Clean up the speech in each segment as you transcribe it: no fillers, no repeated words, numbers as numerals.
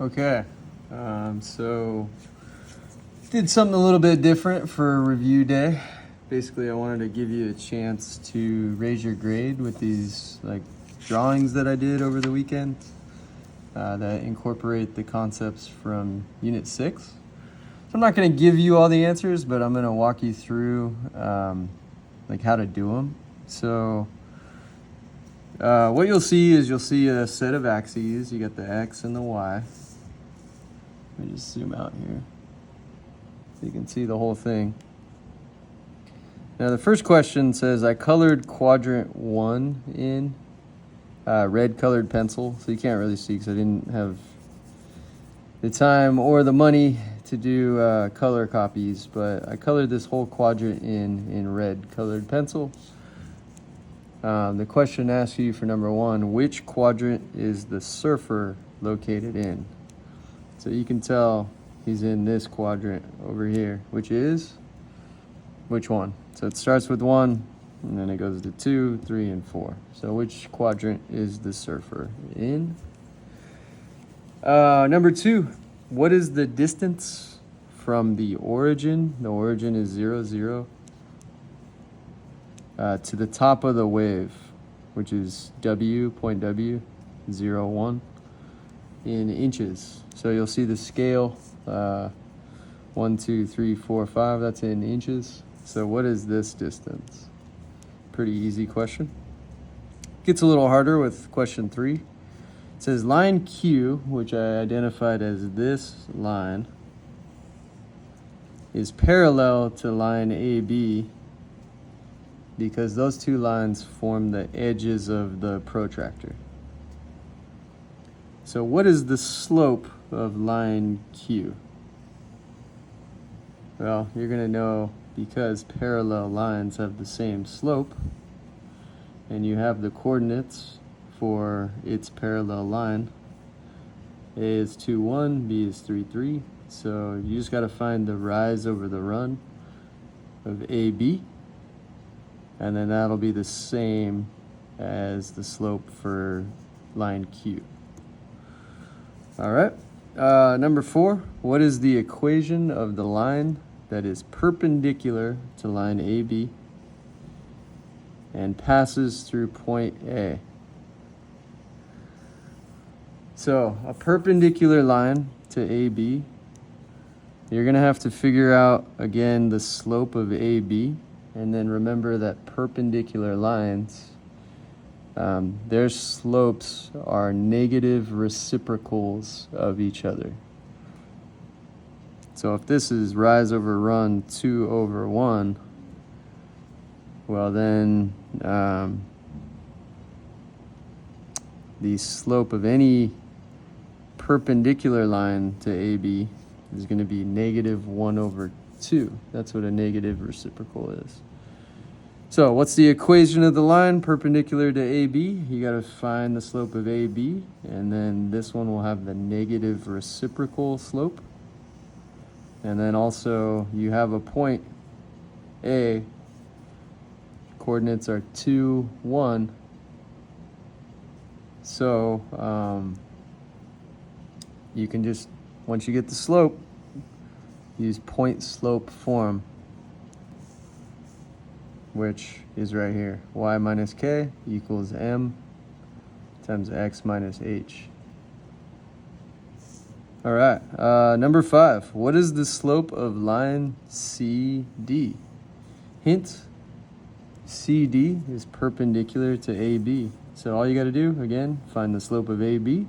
Okay, so did something a little bit different for review day. Basically, I wanted to give you a chance to raise your grade with these drawings that I did over the weekend that incorporate the concepts from Unit 6. So I'm not going to give you all the answers, but I'm going to walk you through how to do them. So what you'll see is a set of axes. You got the X and the Y. Let me just zoom out here so you can see the whole thing. Now the first question says, I colored quadrant 1 in red colored pencil. So you can't really see because I didn't have the time or the money to do color copies, but I colored this whole quadrant in red colored pencil. The question asks you for number 1, which quadrant is the surfer located in? So you can tell he's in this quadrant over here, which is which one? So it starts with 1, and then it goes to 2, 3, and 4. So which quadrant is the surfer in? Number 2, what is the distance from the origin? The origin is 0, 0. To the top of the wave, which is point W, 0, 1, in inches. So you'll see the scale, 1, 2, 3, 4, 5, that's in inches. So what is this distance? Pretty easy question. Gets a little harder with question 3. It says line Q, which I identified as this line, is parallel to line AB because those two lines form the edges of the protractor. So what is the slope of line Q? Well, you're going to know because parallel lines have the same slope, and you have the coordinates for its parallel line. A is 2, 1, B is 3, 3. So you just got to find the rise over the run of AB, and then that'll be the same as the slope for line Q. All right, number 4, what is the equation of the line that is perpendicular to line AB and passes through point A? So a perpendicular line to AB, you're going to have to figure out, again, the slope of AB, and then remember that perpendicular lines, their slopes are negative reciprocals of each other. So if this is rise over run 2 over 1, well then the slope of any perpendicular line to AB is going to be negative 1 over 2. That's what a negative reciprocal is. So what's the equation of the line perpendicular to AB? You got to find the slope of AB, and then this one will have the negative reciprocal slope. And then also you have a point A, coordinates are 2, 1. So you can just, once you get the slope, use point slope form, which is right here. Y minus K equals M times X minus H. All right, number 5. What is the slope of line CD? Hint, CD is perpendicular to AB. So all you got to do, again, find the slope of AB.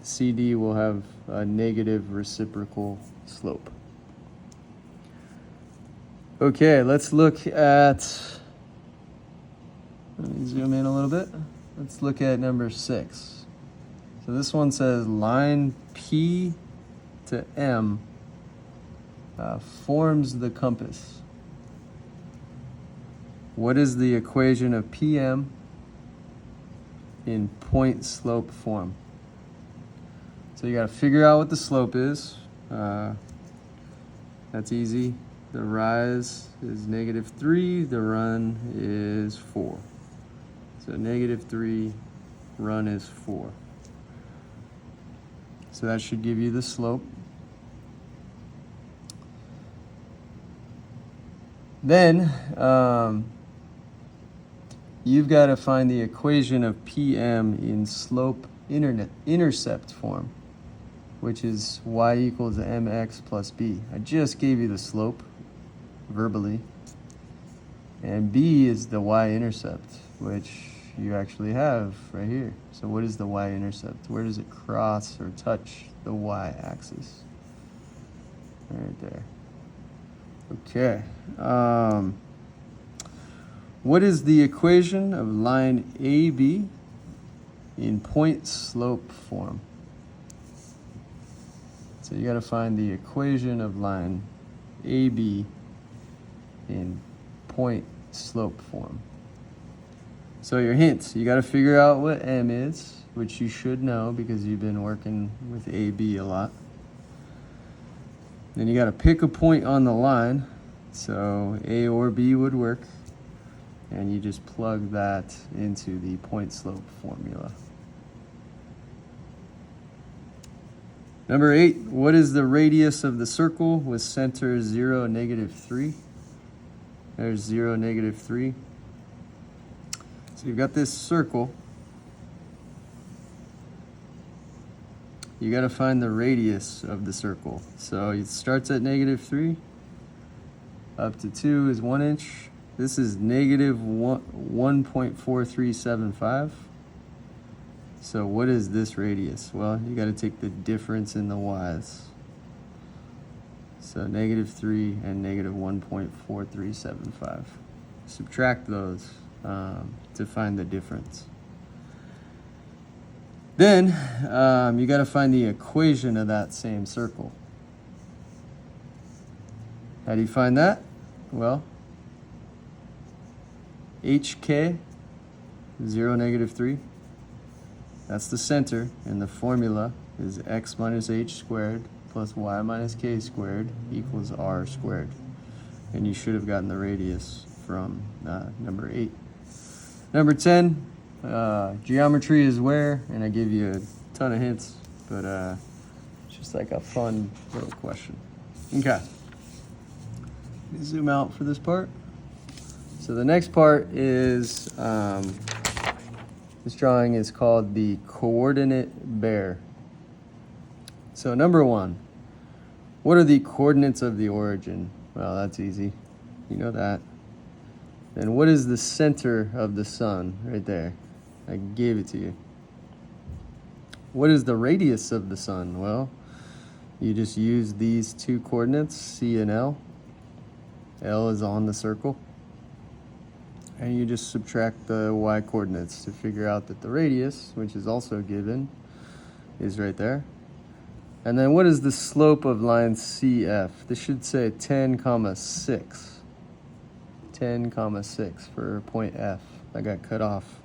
CD will have a negative reciprocal slope. Okay, let's look at, let me zoom in a little bit. Let's look at number 6. So this one says line P to M forms the compass. What is the equation of PM in point slope form? So you got to figure out what the slope is. That's easy. The rise is -3, the run is 4. So -3, run is 4. So that should give you the slope. Then you've got to find the equation of PM in slope intercept form, which is y equals mx plus b. I just gave you the slope verbally. And b is the y-intercept, which you actually have right here. So what is the y-intercept? Where does it cross or touch the y-axis? Right there. Okay. What is the equation of line AB in point-slope form? So you got to find the equation of line AB in point-slope form. So your hints, you got to figure out what M is, which you should know because you've been working with AB a lot. Then you got to pick a point on the line. So A or B would work. And you just plug that into the point-slope formula. Number 8, what is the radius of the circle with center 0, -3? There's 0, -3. So you've got this circle. You got to find the radius of the circle. So it starts at -3. Up to 2 is 1 inch. This is -1.4375. So what is this radius? Well, you got to take the difference in the y's. So -3 and -1.4375. Subtract those to find the difference. Then you got to find the equation of that same circle. How do you find that? Well, HK, 0, -3. That's the center, and the formula is x minus h squared plus y minus k squared equals r squared. And you should have gotten the radius from number 8. Number 10, geometry is where, and I give you a ton of hints, but it's just like a fun little question. Okay. Let me zoom out for this part. So the next part is, this drawing is called the coordinate bear. So number 1, what are the coordinates of the origin? Well, that's easy. You know that. Then what is the center of the sun? Right there. I gave it to you. What is the radius of the sun? Well, you just use these two coordinates, C and L. L is on the circle. And you just subtract the y coordinates to figure out that the radius, which is also given, is right there. And then what is the slope of line CF? This should say 10,6. 10,6 for point F. I got cut off.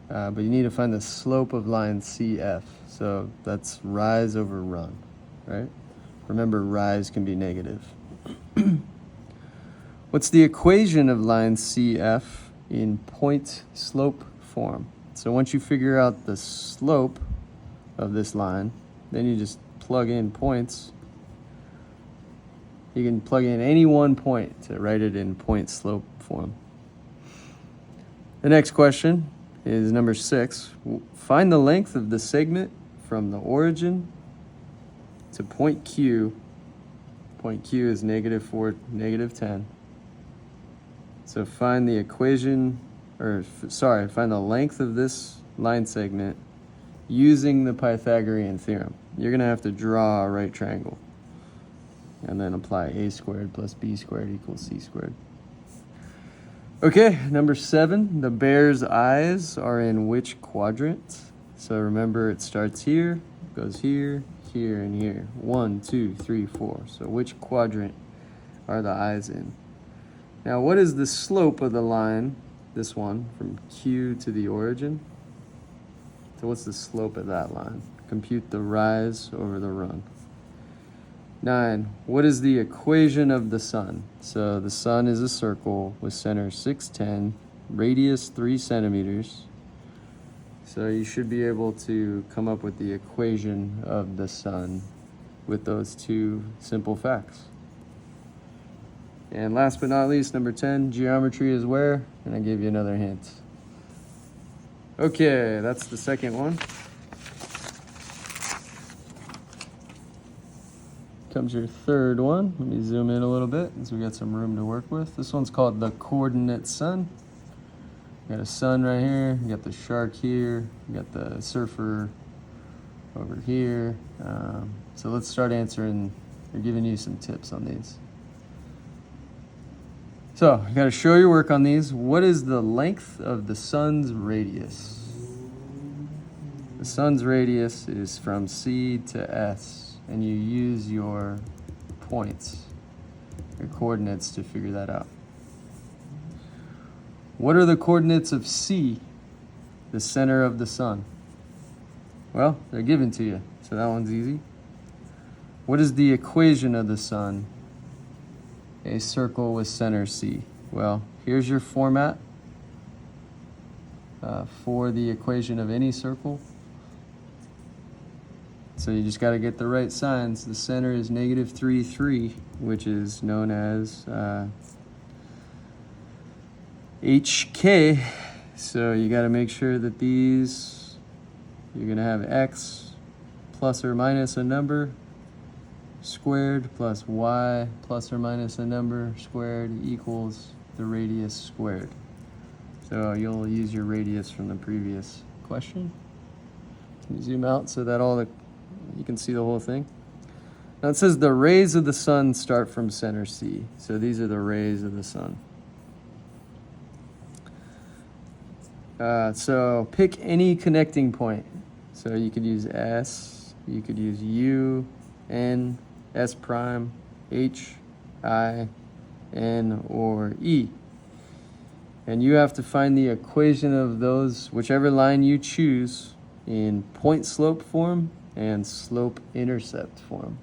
But you need to find the slope of line CF. So that's rise over run, right? Remember, rise can be negative. What's the equation of line CF in point-slope form? So once you figure out the slope of this line, then you just plug in points. You can plug in any one point to write it in point-slope form. The next question is number 6. Find the length of the segment from the origin to point Q. Point Q is -4, -10. So find the equation, find the length of this line segment using the Pythagorean theorem. You're gonna have to draw a right triangle and then apply a squared plus b squared equals c squared. Okay, number 7, the bear's eyes are in which quadrant? So remember, it starts here, goes here, here, and here. 1, 2, 3, 4. So which quadrant are the eyes in? Now, what is the slope of the line, this one, from Q to the origin? So what's the slope of that line? Compute the rise over the run. 9, what is the equation of the sun? So the sun is a circle with center 610, radius 3 centimeters. So you should be able to come up with the equation of the sun with those two simple facts. And last but not least, number 10, geometry is where? And I gave you another hint. Okay, that's the second one. Comes your third one. Let me zoom in a little bit so we got some room to work with. This one's called the coordinate sun. You got a sun right here, you got the shark here, you got the surfer over here. So let's start answering, or giving you some tips on these. So you got to show your work on these. What is the length of the sun's radius? The sun's radius is from C to S, and you use your points, your coordinates to figure that out. What are the coordinates of C, the center of the sun? Well, they're given to you, so that one's easy. What is the equation of the sun? A circle with center C. Well, here's your format for the equation of any circle. So you just got to get the right signs. The center is -3, 3, which is known as HK. So you got to make sure that these, you're going to have X plus or minus a number squared plus Y plus or minus a number squared equals the radius squared. So you'll use your radius from the previous question. Can you zoom out so that you can see the whole thing? Now it says the rays of the sun start from center C. So these are the rays of the sun. So pick any connecting point. So you could use S, you could use U, N, S prime, H, I, N, or E. And you have to find the equation of those, whichever line you choose, in point slope form and slope intercept form.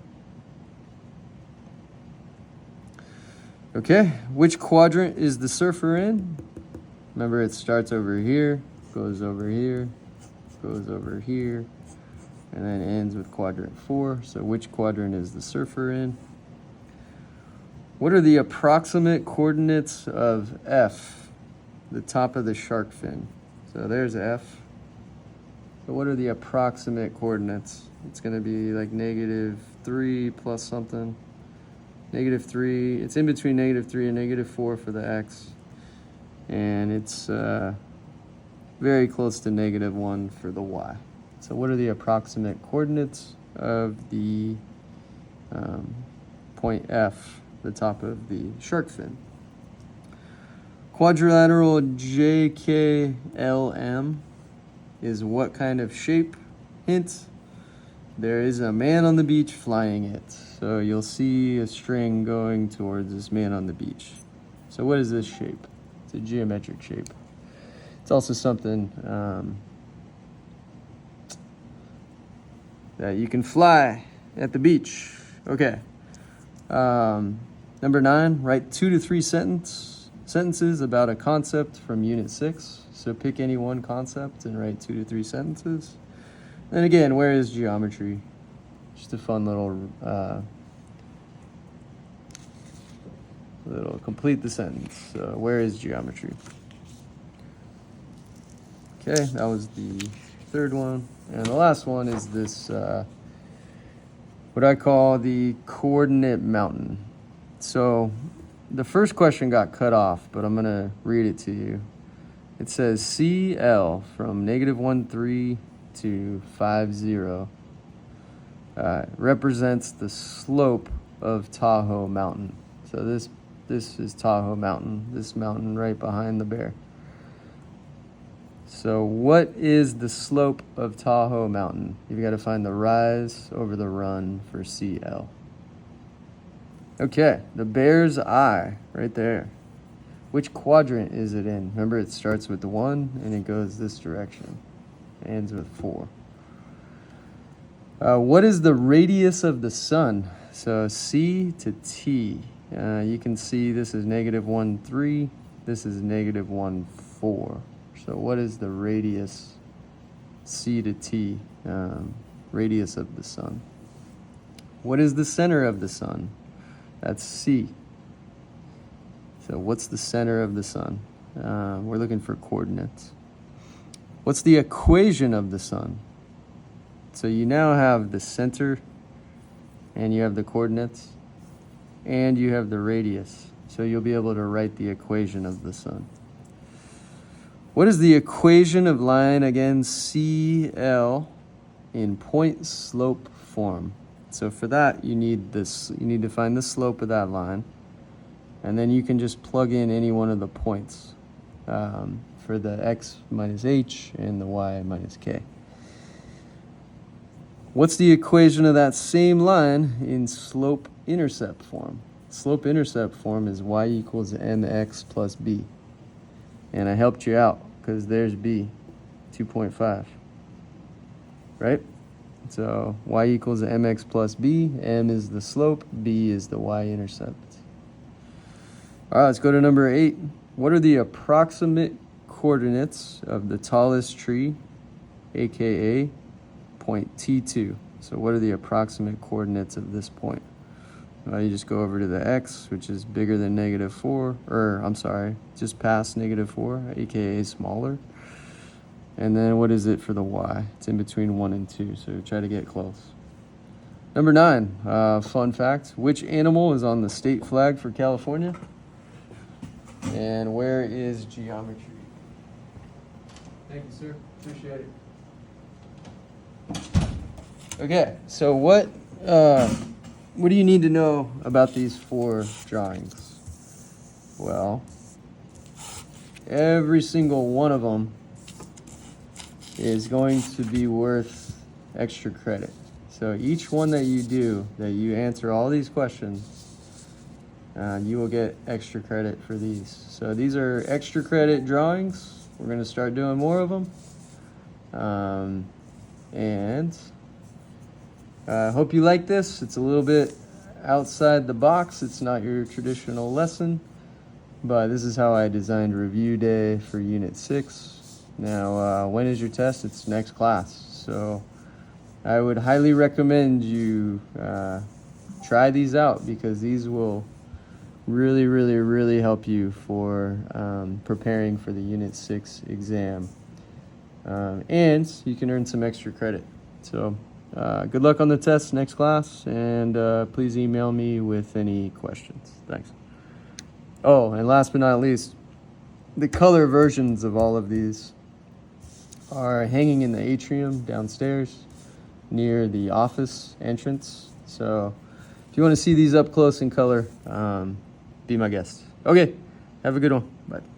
Okay, which quadrant is the surfer in? Remember, it starts over here, goes over here, goes over here, and then ends with quadrant 4. So which quadrant is the surfer in? What are the approximate coordinates of F, the top of the shark fin? So there's F. So what are the approximate coordinates? It's going to be like -3 plus something. -3, it's in between -3 and -4 for the X. And it's very close to -1 for the Y. So what are the approximate coordinates of the point F, the top of the shark fin? Quadrilateral JKLM is what kind of shape? Hint, there is a man on the beach flying it. So you'll see a string going towards this man on the beach. So what is this shape? It's a geometric shape. It's also something that you can fly at the beach. Okay. Number 9, write 2 to 3 sentences about a concept from Unit 6. So pick any one concept and write 2 to 3 sentences. And again, where is geometry? Just a fun little complete the sentence. So where is geometry? Okay, that was the third one. And the last one is this, what I call the coordinate mountain. So the first question got cut off, but I'm going to read it to you. It says CL from -13 to 50 represents the slope of Tahoe Mountain. So this is Tahoe Mountain, this mountain right behind the bear. So what is the slope of Tahoe Mountain? You've got to find the rise over the run for CL. Okay, the bear's eye, right there. Which quadrant is it in? Remember, it starts with the 1 and it goes this direction. It ends with 4. What is the radius of the sun? So C to T. You can see this is -1,3. This is -1,4. So what is the radius C to T, radius of the sun. What is the center of the sun? That's C. So what's the center of the sun? We're looking for coordinates. What's the equation of the sun? So you now have the center, and you have the coordinates, and you have the radius. So you'll be able to write the equation of the sun. What is the equation of line, again, CL in point slope form? So for that, you need this. You need to find the slope of that line, and then you can just plug in any one of the points for the x minus h and the y minus k. What's the equation of that same line in slope-intercept form? Slope-intercept form is y equals mx plus b. And I helped you out because there's b, 2.5, right? So y equals mx plus b, m is the slope, b is the y-intercept. All right, let's go to number 8. What are the approximate coordinates of the tallest tree, aka point T2? So what are the approximate coordinates of this point? Well, you just go over to the x, which is bigger than -4, or I'm sorry, just past -4, aka smaller. And then what is it for the y? It's in between 1 and 2, so try to get close. Number 9, fun fact. Which animal is on the state flag for California? And where is geometry? Thank you, sir. Appreciate it. Okay, so what do you need to know about these 4 drawings? Well, every single one of them is going to be worth extra credit. So each one that you do, that you answer all these questions, you will get extra credit for these. So these are extra credit drawings. We're going to start doing more of them. And I hope you like this. It's a little bit outside the box. It's not your traditional lesson, but this is how I designed review day for Unit 6. Now, when is your test? It's next class. So I would highly recommend you try these out, because these will really help you for preparing for the Unit 6 exam. And you can earn some extra credit. So good luck on the test next class, and please email me with any questions. Thanks. Oh, and last but not least, the color versions of all of these are hanging in the atrium downstairs near the office entrance. So if you want to see these up close in color, be my guest. Okay, have a good one. Bye.